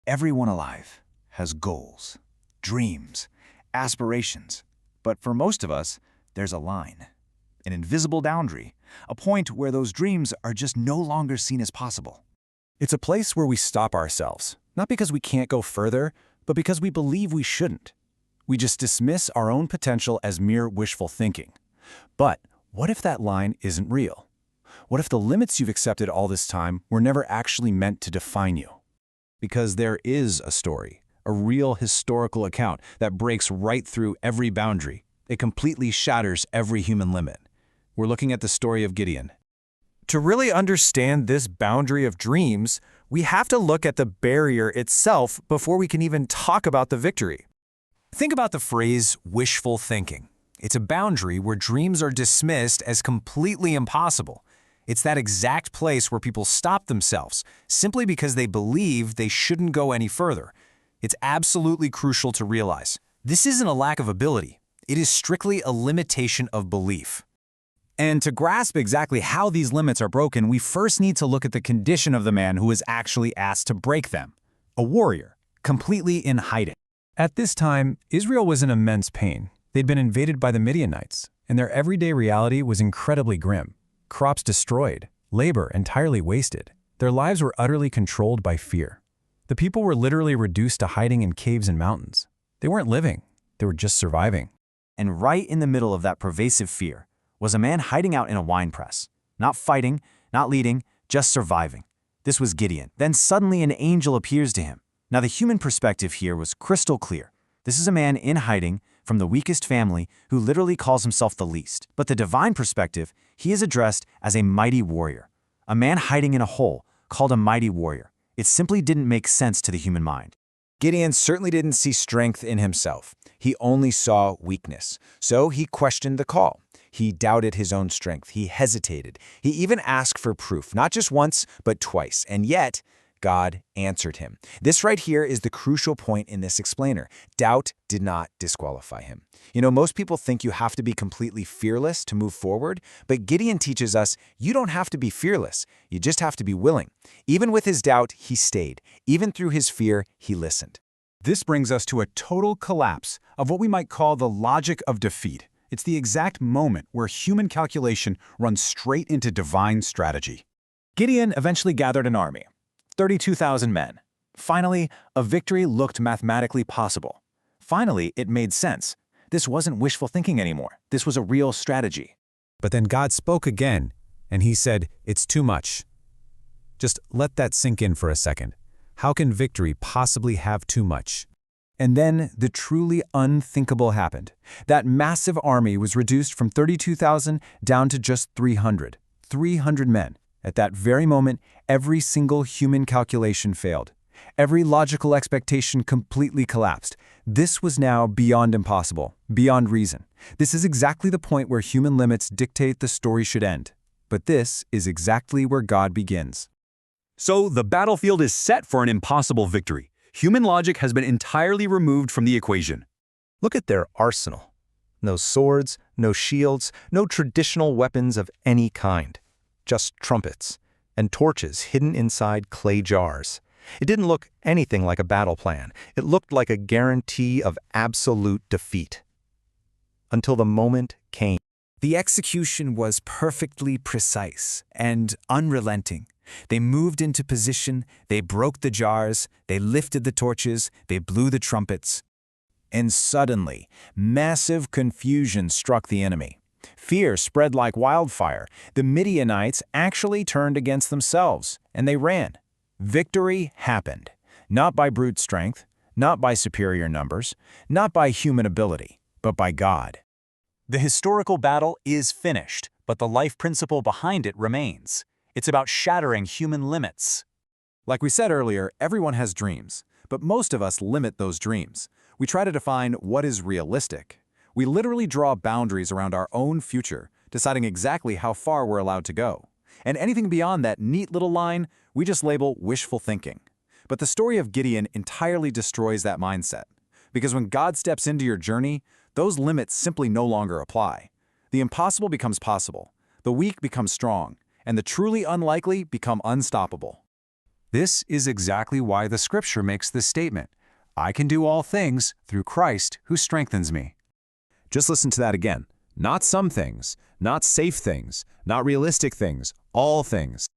Everyone alive has goals, dreams, aspirations. But for most of us, there's a line, an invisible boundary, a point where those dreams are just no longer seen as possible. It's a place where we stop ourselves, not because we can't go further, but because we believe we shouldn't. We just dismiss our own potential as mere wishful thinking. But what if that line isn't real? What if the limits you've accepted all this time were never actually meant to define you? Because there is a story, a real historical account that breaks right through every boundary. It completely shatters every human limit. We're looking at the story of Gideon. To really understand this boundary of dreams, we have to look at the barrier itself before we can even talk about the victory. Think about the phrase wishful thinking. It's a boundary where dreams are dismissed as completely impossible. It's that exact place where people stop themselves simply because they believe they shouldn't go any further. It's absolutely crucial to realize. This isn't a lack of ability. It is strictly a limitation of belief. And to grasp exactly how these limits are broken, we first need to look at the condition of the man who was actually asked to break them. A warrior, completely in hiding. At this time, Israel was in immense pain. They'd been invaded by the Midianites, and their everyday reality was incredibly grim. Crops destroyed, labor entirely wasted. Their lives were utterly controlled by fear. The people were literally reduced to hiding in caves and mountains. They weren't living, they were just surviving. And right in the middle of that pervasive fear was a man hiding out in a wine press. Not fighting, not leading, just surviving. This was Gideon. Then suddenly an angel appears to him. Now the human perspective here was crystal clear. This is a man in hiding from the weakest family who literally calls himself the least. But the divine perspective, he is addressed as a mighty warrior. A man hiding in a hole called a mighty warrior. It simply didn't make sense to the human mind. Gideon certainly didn't see strength in himself. He only saw weakness. So he questioned the call. He doubted his own strength. He hesitated. He even asked for proof, not just once, but twice. And yet, God answered him. This right here is the crucial point in this explainer. Doubt did not disqualify him. You know, most people think you have to be completely fearless to move forward, but Gideon teaches us you don't have to be fearless. You just have to be willing. Even with his doubt, he stayed. Even through his fear, he listened. This brings us to a total collapse of what we might call the logic of defeat. It's the exact moment where human calculation runs straight into divine strategy. Gideon eventually gathered an army, 32,000 men. Finally, a victory looked mathematically possible. Finally, it made sense. This wasn't wishful thinking anymore. This was a real strategy. But then God spoke again, and he said, "It's too much." Just let that sink in for a second. How can victory possibly have too much? And then the truly unthinkable happened. That massive army was reduced from 32,000 down to just 300. 300 men. At that very moment, every single human calculation failed. Every logical expectation completely collapsed. This was now beyond impossible, beyond reason. This is exactly the point where human limits dictate the story should end. But this is exactly where God begins. So the battlefield is set for an impossible victory. Human logic has been entirely removed from the equation. Look at their arsenal. No swords, no shields, no traditional weapons of any kind. Just trumpets and torches hidden inside clay jars. It didn't look anything like a battle plan. It looked like a guarantee of absolute defeat. Until the moment came. The execution was perfectly precise and unrelenting. They moved into position, they broke the jars, they lifted the torches, they blew the trumpets. And suddenly, massive confusion struck the enemy. Fear spread like wildfire. The Midianites actually turned against themselves, and they ran. Victory happened, not by brute strength, not by superior numbers, not by human ability, but by God. The historical battle is finished, but the life principle behind it remains. It's about shattering human limits. Like we said earlier, everyone has dreams, but most of us limit those dreams. We try to define what is realistic. We literally draw boundaries around our own future, deciding exactly how far we're allowed to go. And anything beyond that neat little line, we just label wishful thinking. But the story of Gideon entirely destroys that mindset. Because when God steps into your journey, those limits simply no longer apply. The impossible becomes possible, the weak become strong, and the truly unlikely become unstoppable. This is exactly why the Scripture makes this statement. I can do all things through Christ who strengthens me. Just listen to that again. Not some things, not safe things, not realistic things, all things.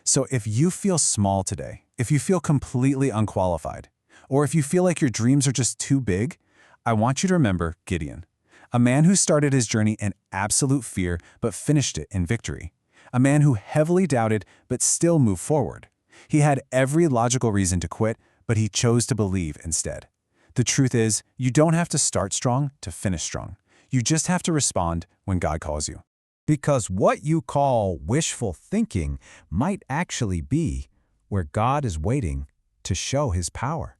So if you feel small today, if you feel completely unqualified, or if you feel like your dreams are just too big, I want you to remember Gideon, a man who started his journey in absolute fear but finished it in victory, a man who heavily doubted but still moved forward. He had every logical reason to quit, but he chose to believe instead. The truth is, you don't have to start strong to finish strong. You just have to respond when God calls you. Because what you call wishful thinking might actually be where God is waiting to show his power.